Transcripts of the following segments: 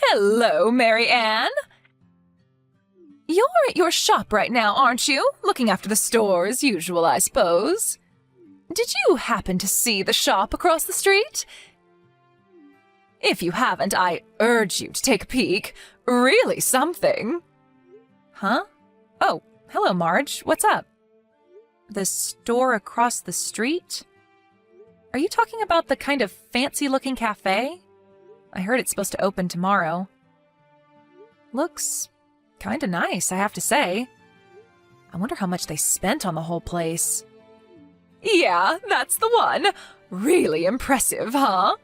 Hello, Mary Ann. You're at your shop right now, aren't you? Looking after the store as usual, I suppose. Did you happen to see the shop across the street? If you haven't, I urge you to take a peek. Really something. Huh? Oh, hello, Marge. What's up? The store across the street? Are you talking about the kind of fancy-looking cafe? I heard it's supposed to open tomorrow. Looks kinda nice, I have to say. I wonder how much they spent on the whole place. Yeah, that's the one. Really impressive, huh?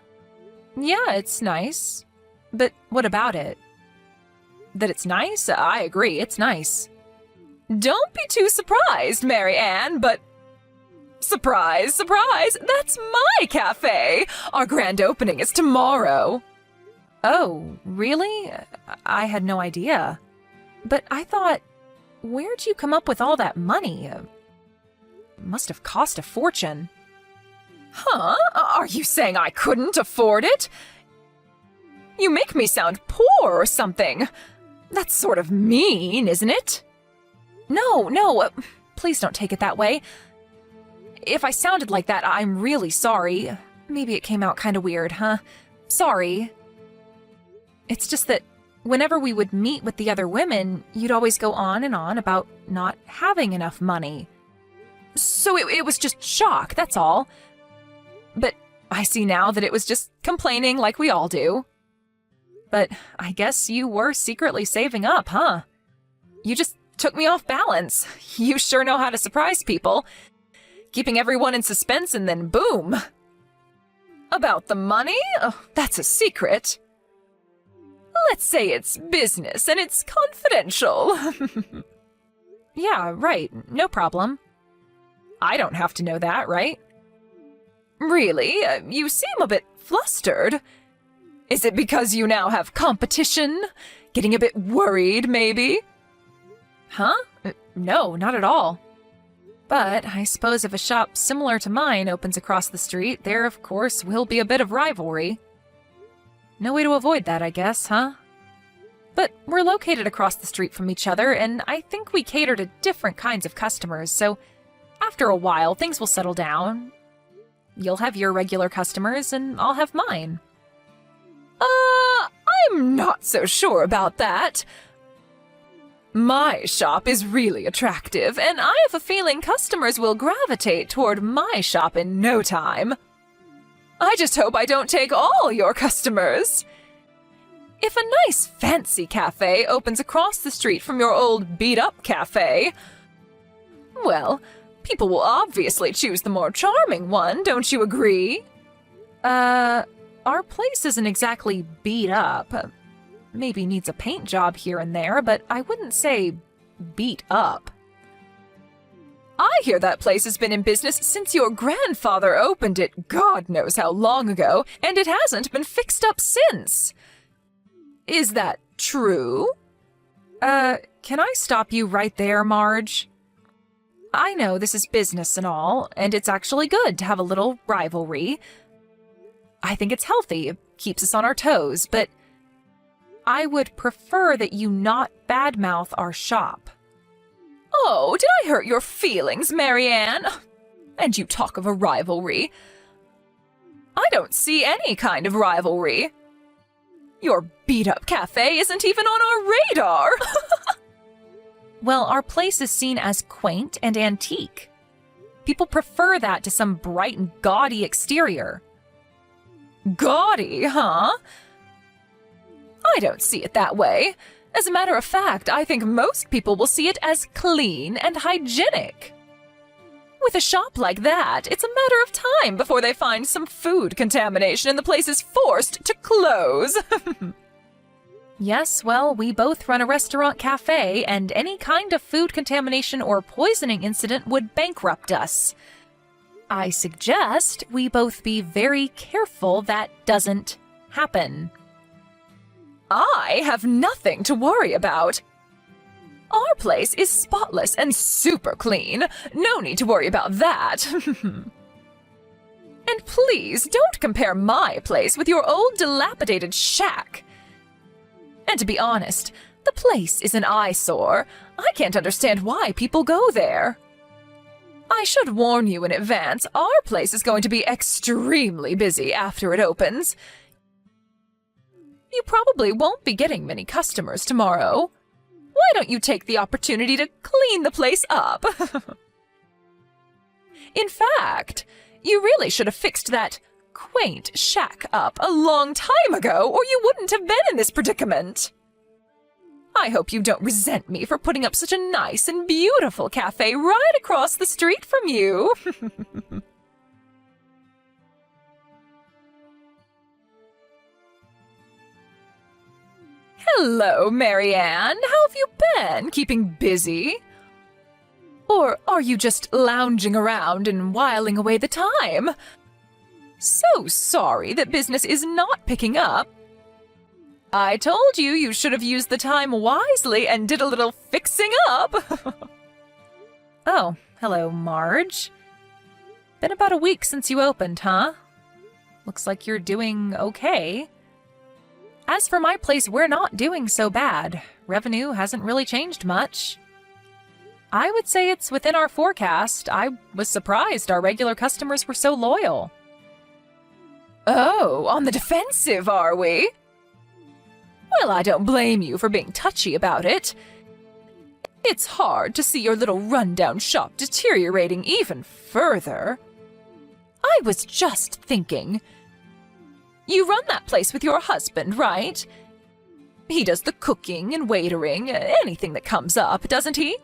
Yeah, it's nice. But what about it? That it's nice? I agree, it's nice. Don't be too surprised, Mary Ann, but... Surprise, surprise! That's my cafe! Our grand opening is tomorrow. Oh, really? I had no idea. But I thought, where'd you come up with all that money? It must have cost a fortune. Huh? Are you saying I couldn't afford it? You make me sound poor or something. That's sort of mean, isn't it? No, please don't take it that way. If I sounded like that, I'm really sorry. Maybe it came out kind of weird, huh? Sorry. It's just that whenever we would meet with the other women, you'd always go on and on about not having enough money. So it was just shock, that's all. But I see now that it was just complaining like we all do. But I guess you were secretly saving up, huh? You just took me off balance. You sure know how to surprise people. Keeping everyone in suspense and then boom. About the money? Oh, that's a secret. Let's say it's business and it's confidential. Yeah, right. No problem. I don't have to know that, right? Really? You seem a bit flustered. Is it because you now have competition? Getting a bit worried, maybe? Huh? No, not at all. But I suppose if a shop similar to mine opens across the street, there, of course, will be a bit of rivalry. No way to avoid that, I guess, huh? But we're located across the street from each other, and I think we cater to different kinds of customers, so after a while, things will settle down. You'll have your regular customers, and I'll have mine. I'm not so sure about that. My shop is really attractive, and I have a feeling customers will gravitate toward my shop in no time. I just hope I don't take all your customers. If a nice fancy cafe opens across the street from your old beat-up cafe, well, people will obviously choose the more charming one, don't you agree? Our place isn't exactly beat up. Maybe needs a paint job here and there, but I wouldn't say beat up. I hear that place has been in business since your grandfather opened it God knows how long ago, and it hasn't been fixed up since. Is that true? Can I stop you right there, Marge? I know this is business and all, and it's actually good to have a little rivalry. I think it's healthy, it keeps us on our toes, but I would prefer that you not badmouth our shop. Oh, did I hurt your feelings, Mary Ann? And you talk of a rivalry. I don't see any kind of rivalry. Your beat-up cafe isn't even on our radar. Well, our place is seen as quaint and antique. People prefer that to some bright and gaudy exterior. Gaudy, huh? I don't see it that way. As a matter of fact, I think most people will see it as clean and hygienic. With a shop like that, it's a matter of time before they find some food contamination and the place is forced to close. Yes, well, we both run a restaurant cafe, and any kind of food contamination or poisoning incident would bankrupt us. I suggest we both be very careful that doesn't happen. I have nothing to worry about. Our place is spotless and super clean. No need to worry about that. And please don't compare my place with your old dilapidated shack. And to be honest, the place is an eyesore. I can't understand why people go there. I should warn you in advance, our place is going to be extremely busy after it opens. You probably won't be getting many customers tomorrow. Why don't you take the opportunity to clean the place up? In fact, you really should have fixed that quaint shack up a long time ago, or you wouldn't have been in this predicament. I hope you don't resent me for putting up such a nice and beautiful cafe right across the street from you. Hello, Marianne. How have you been? Keeping busy? Or are you just lounging around and whiling away the time? So sorry that business is not picking up. I told you you should have used the time wisely and did a little fixing up. Oh, hello, Marge. Been about a week since you opened, huh? Looks like you're doing okay. As for my place, we're not doing so bad. Revenue hasn't really changed much. I would say it's within our forecast. I was surprised our regular customers were so loyal. Oh, on the defensive, are we? Well, I don't blame you for being touchy about it. It's hard to see your little rundown shop deteriorating even further. I was just thinking. You run that place with your husband, right? He does the cooking and waitering, anything that comes up, doesn't he?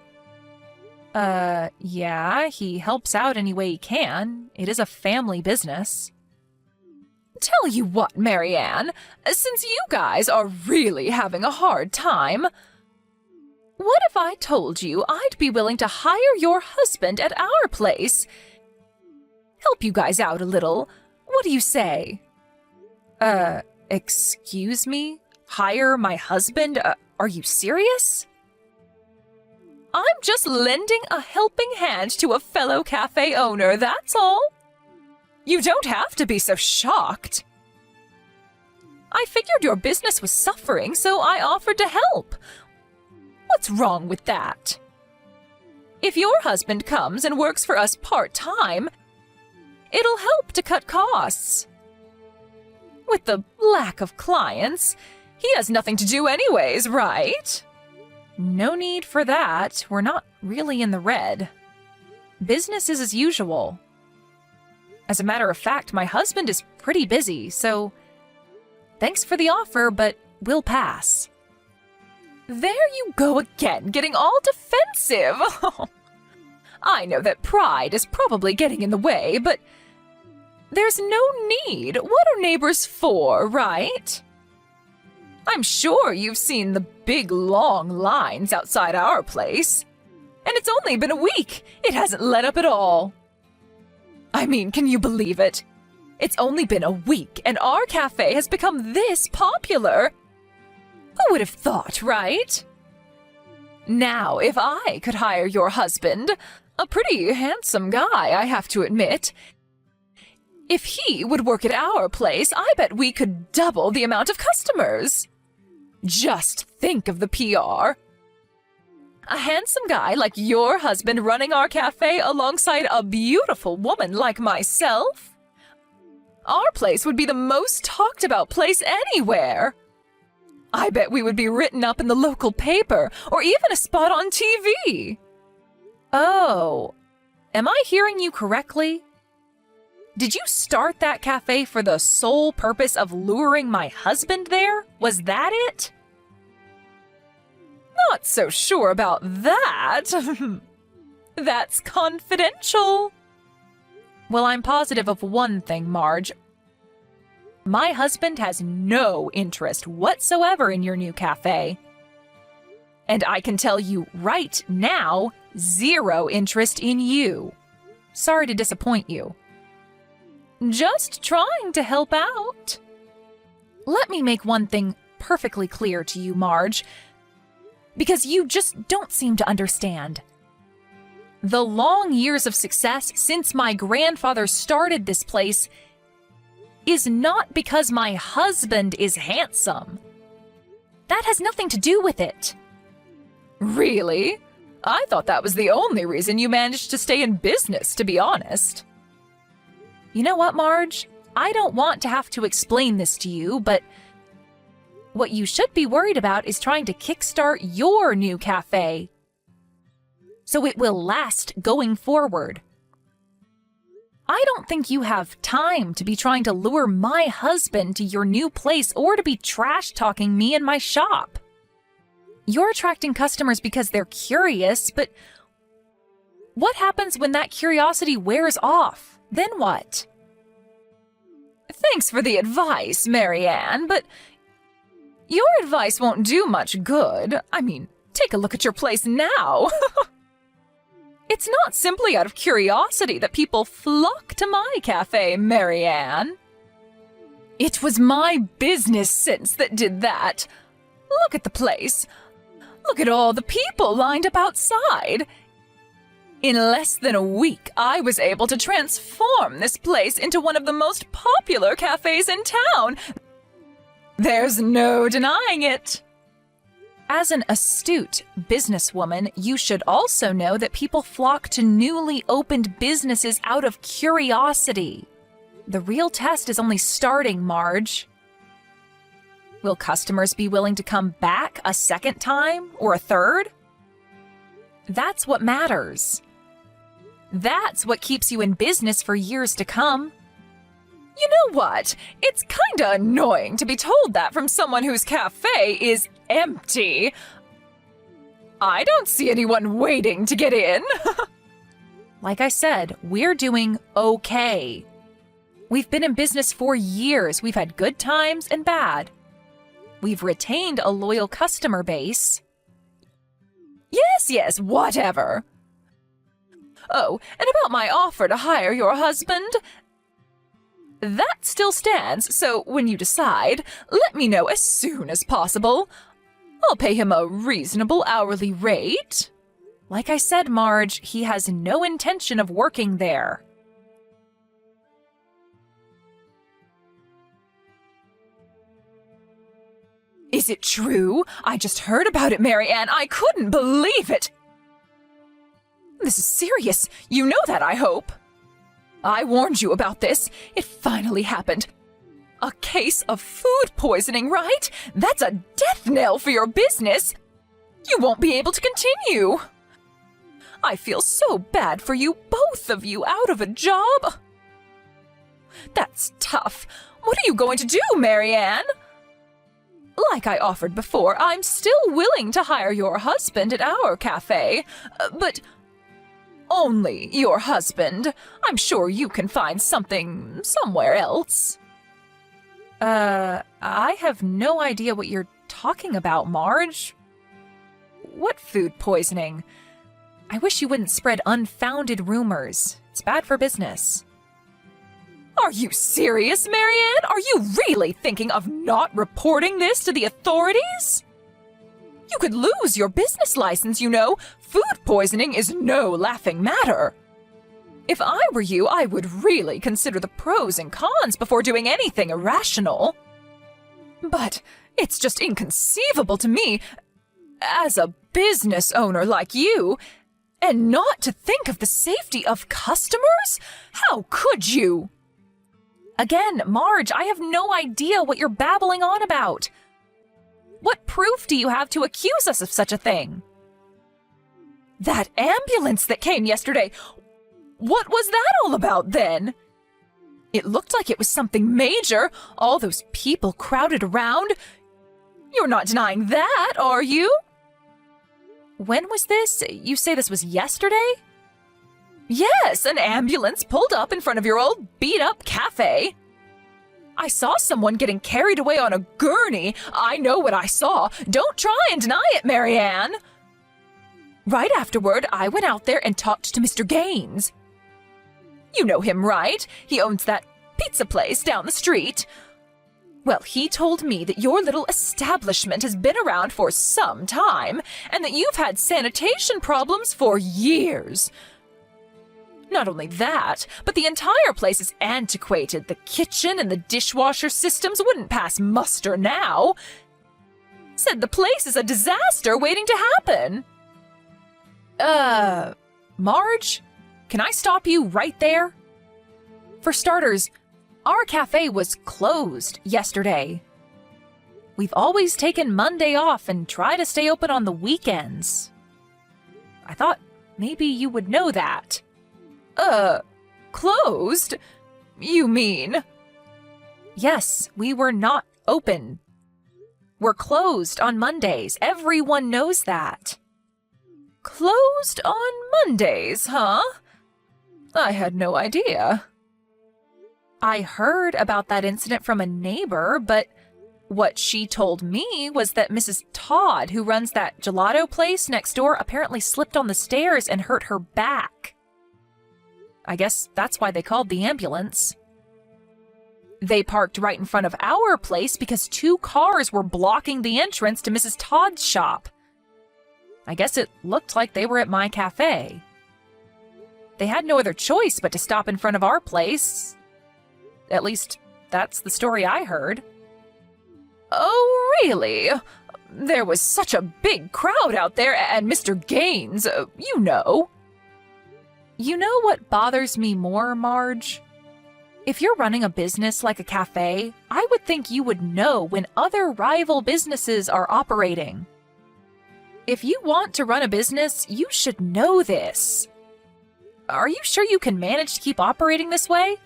Yeah, he helps out any way he can. It is a family business. Tell you what, Marianne, since you guys are really having a hard time, what if I told you I'd be willing to hire your husband at our place? Help you guys out a little. What do you say? Excuse me? Hire my husband? Are you serious? I'm just lending a helping hand to a fellow cafe owner, that's all. You don't have to be so shocked. I figured your business was suffering, so I offered to help. What's wrong with that? If your husband comes and works for us part-time, it'll help to cut costs. With the lack of clients, he has nothing to do anyways, right? No need for that. We're not really in the red. Business is as usual. As a matter of fact, my husband is pretty busy, so thanks for the offer, but we'll pass. There you go again, getting all defensive. I know that pride is probably getting in the way, but there's no need. What are neighbors for, right? I'm sure you've seen the big long lines outside our place. And it's only been a week. It hasn't let up at all. I mean, can you believe it? It's only been a week and our cafe has become this popular. Who would have thought, right? Now, if I could hire your husband, a pretty handsome guy, I have to admit, if he would work at our place, I bet we could double the amount of customers. Just think of the PR. A handsome guy like your husband running our cafe alongside a beautiful woman like myself. Our place would be the most talked about place anywhere. I bet we would be written up in the local paper or even a spot on TV. Oh, am I hearing you correctly? Did you start that cafe for the sole purpose of luring my husband there? Was that it? Not so sure about that. That's confidential. Well, I'm positive of one thing, Marge. My husband has no interest whatsoever in your new cafe. And I can tell you right now, zero interest in you. Sorry to disappoint you. Just trying to help out. Let me make one thing perfectly clear to you, Marge, because you just don't seem to understand. The long years of success since my grandfather started this place is not because my husband is handsome. That has nothing to do with it. Really? I thought that was the only reason you managed to stay in business, to be honest. You know what, Marge? I don't want to have to explain this to you, but what you should be worried about is trying to kickstart your new cafe, so it will last going forward. I don't think you have time to be trying to lure my husband to your new place or to be trash-talking me in my shop. You're attracting customers because they're curious, but what happens when that curiosity wears off? Then what? Thanks for the advice, Marianne, but your advice won't do much good. I mean, take a look at your place now. It's not simply out of curiosity that people flock to my cafe, Marianne. It was my business sense that did that. Look at the place. Look at all the people lined up outside. In less than a week, I was able to transform this place into one of the most popular cafes in town. There's no denying it. As an astute businesswoman, you should also know that people flock to newly opened businesses out of curiosity. The real test is only starting, Marge. Will customers be willing to come back a second time or a third? That's what matters. That's what keeps you in business for years to come. You know what? It's kinda annoying to be told that from someone whose cafe is empty. I don't see anyone waiting to get in. Like I said, we're doing okay. We've been in business for years. We've had good times and bad. We've retained a loyal customer base. Yes, whatever. Oh, and about my offer to hire your husband, that still stands, so when you decide, let me know as soon as possible. I'll pay him a reasonable hourly rate. Like I said, Marge, he has no intention of working there. Is it true? I just heard about it, Marianne. I couldn't believe it. This is serious. You know that, I hope. I warned you about this. It finally happened. A case of food poisoning, right? That's a death knell for your business. You won't be able to continue. I feel so bad for you, both of you, out of a job. That's tough. What are you going to do, Marianne? Like I offered before, I'm still willing to hire your husband at our cafe, but only your husband. I'm sure you can find something somewhere else. I have no idea what you're talking about, Marge. What food poisoning? I wish you wouldn't spread unfounded rumors. It's bad for business. Are you serious, Marianne? Are you really thinking of not reporting this to the authorities? You could lose your business license, you know. Food poisoning is no laughing matter. If I were you, I would really consider the pros and cons before doing anything irrational. But it's just inconceivable to me, as a business owner like you, and not to think of the safety of customers? How could you? Again, Marge, I have no idea what you're babbling on about. What proof do you have to accuse us of such a thing? That ambulance that came yesterday, what was that all about then? It looked like it was something major, all those people crowded around. You're not denying that, are you? When was this? You say this was yesterday? Yes, an ambulance pulled up in front of your old beat-up cafe. I saw someone getting carried away on a gurney. I know what I saw. Don't try and deny it, Marianne. Right afterward, I went out there and talked to Mr. Gaines. You know him, right? He owns that pizza place down the street. Well, he told me that your little establishment has been around for some time, and that you've had sanitation problems for years. Not only that, but the entire place is antiquated. The kitchen and the dishwasher systems wouldn't pass muster now. said the place is a disaster waiting to happen. Marge, can I stop you right there? For starters, our cafe was closed yesterday. We've always taken Monday off and try to stay open on the weekends. I thought maybe you would know that. Closed? You mean? Yes, we were not open. We're closed on Mondays. Everyone knows that. Closed on Mondays, huh? I had no idea. I heard about that incident from a neighbor, but what she told me was that Mrs. Todd, who runs that gelato place next door, apparently slipped on the stairs and hurt her back. I guess that's why they called the ambulance. They parked right in front of our place because 2 cars were blocking the entrance to Mrs. Todd's shop. I guess it looked like they were at my cafe. They had no other choice but to stop in front of our place. At least, that's the story I heard. Oh, really? There was such a big crowd out there, and Mr. Gaines, you know. You know what bothers me more, Marge? If you're running a business like a cafe, I would think you would know when other rival businesses are operating. If you want to run a business, you should know this. Are you sure you can manage to keep operating this way?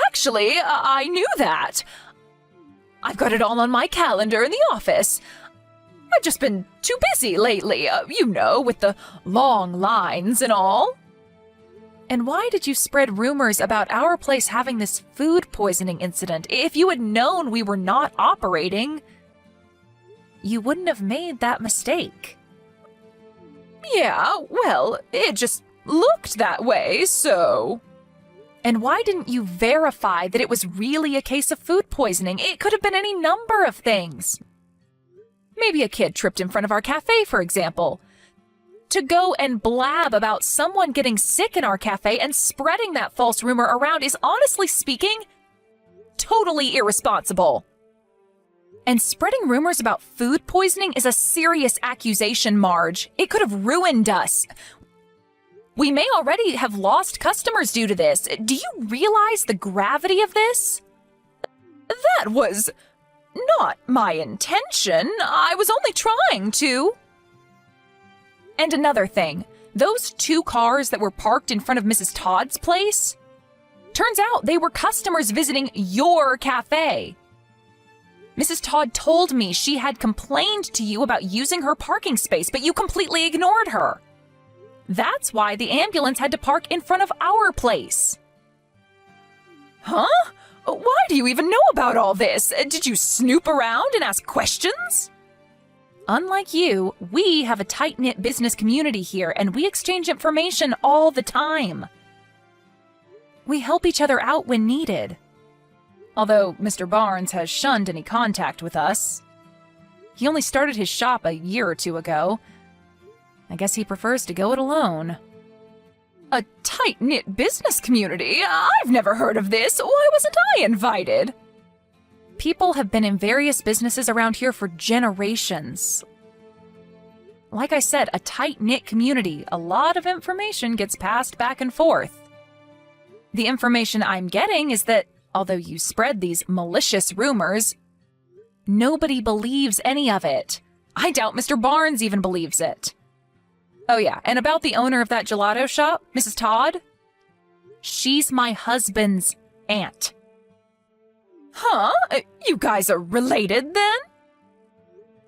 Actually, I knew that. I've got it all on my calendar in the office. I've just been too busy lately, you know, with the long lines and all. And why did you spread rumors about our place having this food poisoning incident? If you had known we were not operating, you wouldn't have made that mistake. Yeah, well, it just looked that way, so... And why didn't you verify that it was really a case of food poisoning? It could have been any number of things. Maybe a kid tripped in front of our cafe, for example. To go and blab about someone getting sick in our cafe and spreading that false rumor around is, honestly speaking, totally irresponsible. And spreading rumors about food poisoning is a serious accusation, Marge. It could have ruined us. We may already have lost customers due to this. Do you realize the gravity of this? That was not my intention. I was only trying to. And another thing, those 2 cars that were parked in front of Mrs. Todd's place, turns out they were customers visiting your cafe. Mrs. Todd told me she had complained to you about using her parking space, but you completely ignored her. That's why the ambulance had to park in front of our place. Huh? Why do you even know about all this? Did you snoop around and ask questions? Unlike you, we have a tight-knit business community here, and we exchange information all the time. We help each other out when needed. Although Mr. Barnes has shunned any contact with us. He only started his shop a year or 2 ago. I guess he prefers to go it alone. A tight-knit business community? I've never heard of this. Why wasn't I invited? People have been in various businesses around here for generations. Like I said, a tight-knit community. A lot of information gets passed back and forth. The information I'm getting is that, although you spread these malicious rumors, nobody believes any of it. I doubt Mr. Barnes even believes it. Oh yeah, and about the owner of that gelato shop, Mrs. Todd? She's my husband's aunt. Huh? You guys are related then?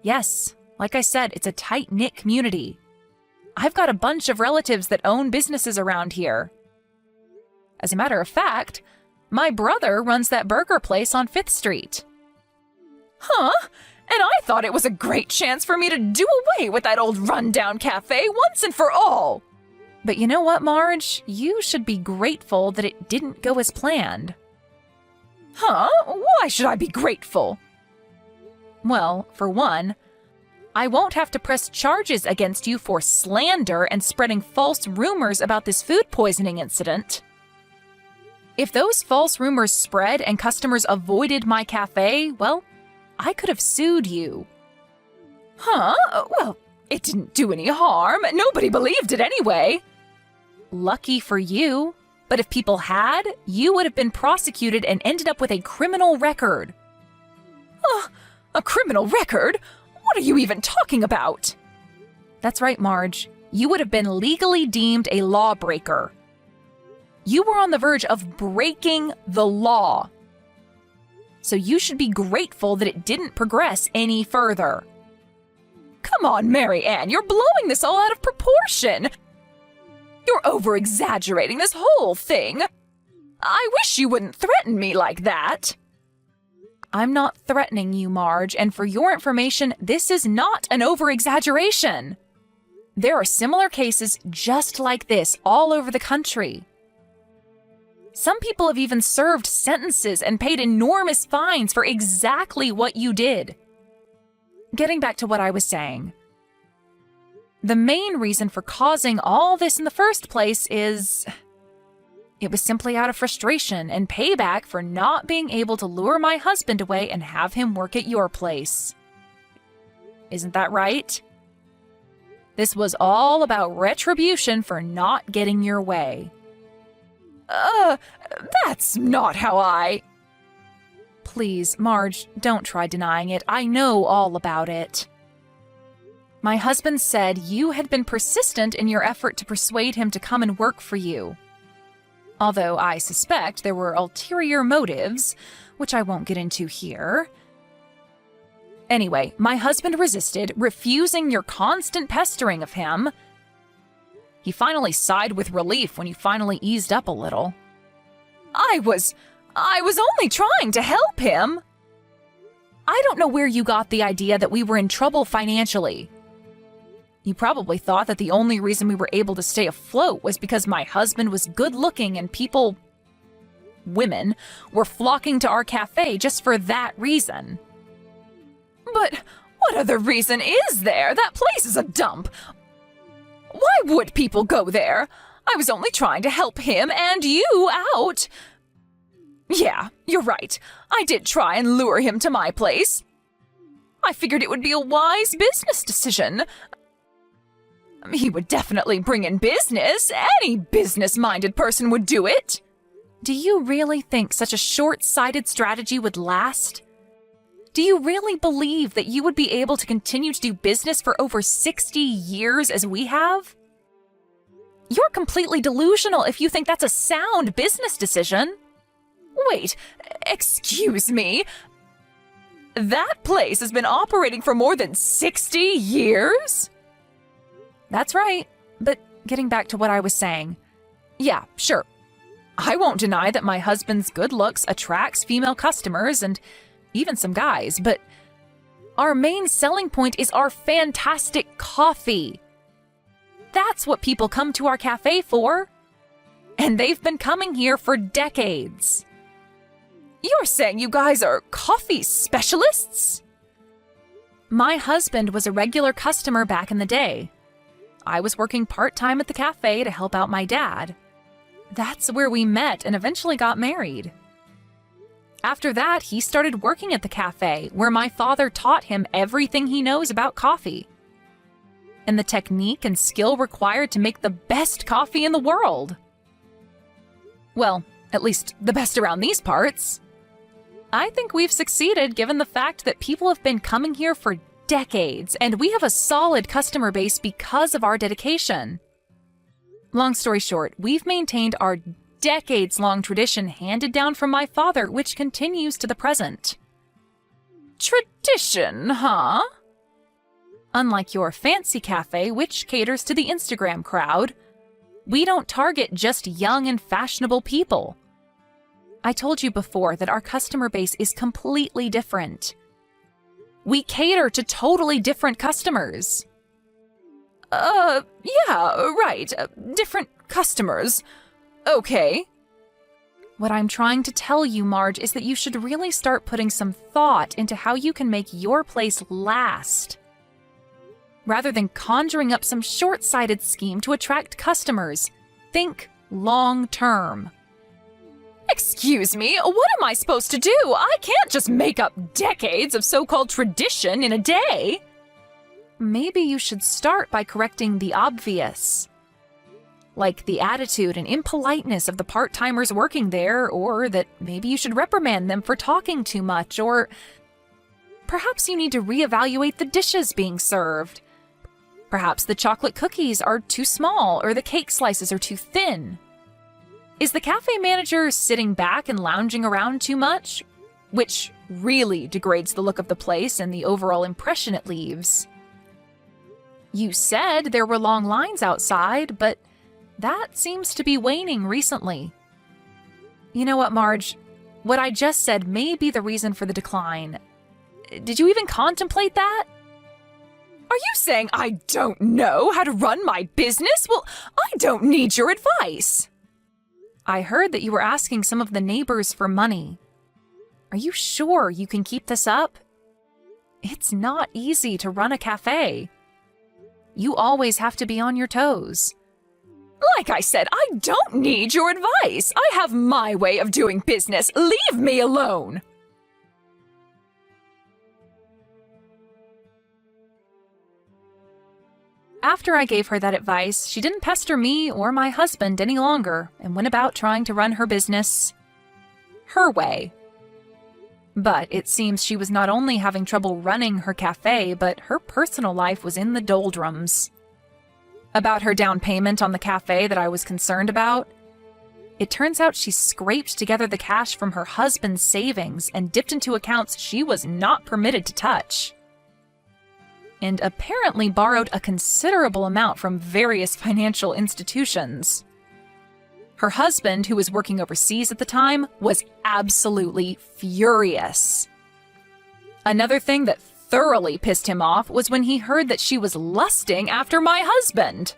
Yes, like I said, it's a tight-knit community. I've got a bunch of relatives that own businesses around here. As a matter of fact, my brother runs that burger place on 5th Street. Huh? And I thought it was a great chance for me to do away with that old rundown cafe once and for all. But you know what, Marge? You should be grateful that it didn't go as planned. Huh? Why should I be grateful? Well, for one, I won't have to press charges against you for slander and spreading false rumors about this food poisoning incident. If those false rumors spread and customers avoided my cafe, well, I could have sued you. Huh? Well, it didn't do any harm. Nobody believed it anyway. Lucky for you. But if people had, you would have been prosecuted and ended up with a criminal record. A criminal record? What are you even talking about? That's right, Marge. You would have been legally deemed a lawbreaker. You were on the verge of breaking the law. So you should be grateful that it didn't progress any further. Come on, Mary Ann, you're blowing this all out of proportion. You're over-exaggerating this whole thing. I wish you wouldn't threaten me like that. I'm not threatening you, Marge, and for your information, this is not an over-exaggeration. There are similar cases just like this all over the country. Some people have even served sentences and paid enormous fines for exactly what you did. Getting back to what I was saying. The main reason for causing all this in the first place is it was simply out of frustration and payback for not being able to lure my husband away and have him work at your place. Isn't that right? This was all about retribution for not getting your way. That's not how I... Please, Marge, don't try denying it. I know all about it. My husband said you had been persistent in your effort to persuade him to come and work for you. Although I suspect there were ulterior motives, which I won't get into here. Anyway, my husband resisted, refusing your constant pestering of him. He finally sighed with relief when you finally eased up a little. I was only trying to help him. I don't know where you got the idea that we were in trouble financially. You probably thought that the only reason we were able to stay afloat was because my husband was good-looking and women, were flocking to our cafe just for that reason. But what other reason is there? That place is a dump. Why would people go there? I was only trying to help him and you out. Yeah, you're right. I did try and lure him to my place. I figured it would be a wise business decision. He would definitely bring in business. Any business-minded person would do it. Do you really think such a short-sighted strategy would last? Do you really believe that you would be able to continue to do business for over 60 years as we have? You're completely delusional if you think that's a sound business decision. Wait, excuse me? That place has been operating for more than 60 years? That's right, but getting back to what I was saying. Yeah, sure. I won't deny that my husband's good looks attracts female customers and even some guys, but our main selling point is our fantastic coffee. That's what people come to our cafe for. And they've been coming here for decades. You're saying you guys are coffee specialists? My husband was a regular customer back in the day. I was working part-time at the cafe to help out my dad. That's where we met and eventually got married. After that, he started working at the cafe, where my father taught him everything he knows about coffee and the technique and skill required to make the best coffee in the world. Well, at least the best around these parts. I think we've succeeded given the fact that people have been coming here for decades, and we have a solid customer base because of our dedication. Long story short, we've maintained our decades-long tradition handed down from my father, which continues to the present. Tradition, huh? Unlike your fancy cafe, which caters to the Instagram crowd, we don't target just young and fashionable people. I told you before that our customer base is completely different. We cater to totally different customers. Yeah, right. Different customers. Okay. What I'm trying to tell you, Marge, is that you should really start putting some thought into how you can make your place last, rather than conjuring up some short-sighted scheme to attract customers. Think long-term. Excuse me, what am I supposed to do? I can't just make up decades of so-called tradition in a day. maybe you should start by correcting the obvious. Like the attitude and impoliteness of the part-timers working there, or that maybe you should reprimand them for talking too much, or perhaps you need to reevaluate the dishes being served. Perhaps the chocolate cookies are too small, or the cake slices are too thin. Is the cafe manager sitting back and lounging around too much? Which really degrades the look of the place and the overall impression it leaves. You said there were long lines outside, but that seems to be waning recently. You know what, Marge? What I just said may be the reason for the decline. Did you even contemplate that? Are you saying I don't know how to run my business? Well, I don't need your advice. I heard that you were asking some of the neighbors for money. Are you sure you can keep this up? It's not easy to run a cafe. You always have to be on your toes. Like I said, I don't need your advice. I have my way of doing business. Leave me alone. After I gave her that advice, she didn't pester me or my husband any longer and went about trying to run her business her way. But it seems she was not only having trouble running her cafe, but her personal life was in the doldrums. About her down payment on the cafe that I was concerned about, it turns out she scraped together the cash from her husband's savings and dipped into accounts she was not permitted to touch. And apparently borrowed a considerable amount from various financial institutions. Her husband, who was working overseas at the time, was absolutely furious. Another thing that thoroughly pissed him off was when he heard that she was lusting after my husband.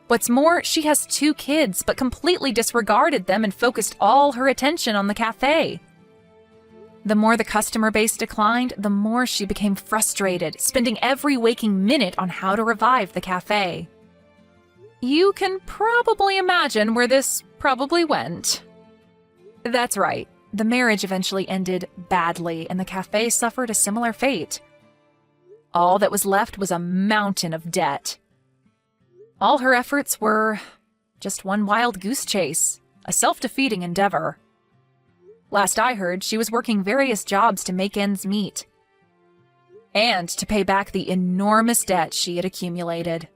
What's more, she has 2 kids, but completely disregarded them and focused all her attention on the cafe. The more the customer base declined, the more she became frustrated, spending every waking minute on how to revive the cafe. You can probably imagine where this probably went. That's right. The marriage eventually ended badly, and the cafe suffered a similar fate. All that was left was a mountain of debt. All her efforts were just one wild goose chase, a self-defeating endeavor. Last I heard, she was working various jobs to make ends meet, and to pay back the enormous debt she had accumulated.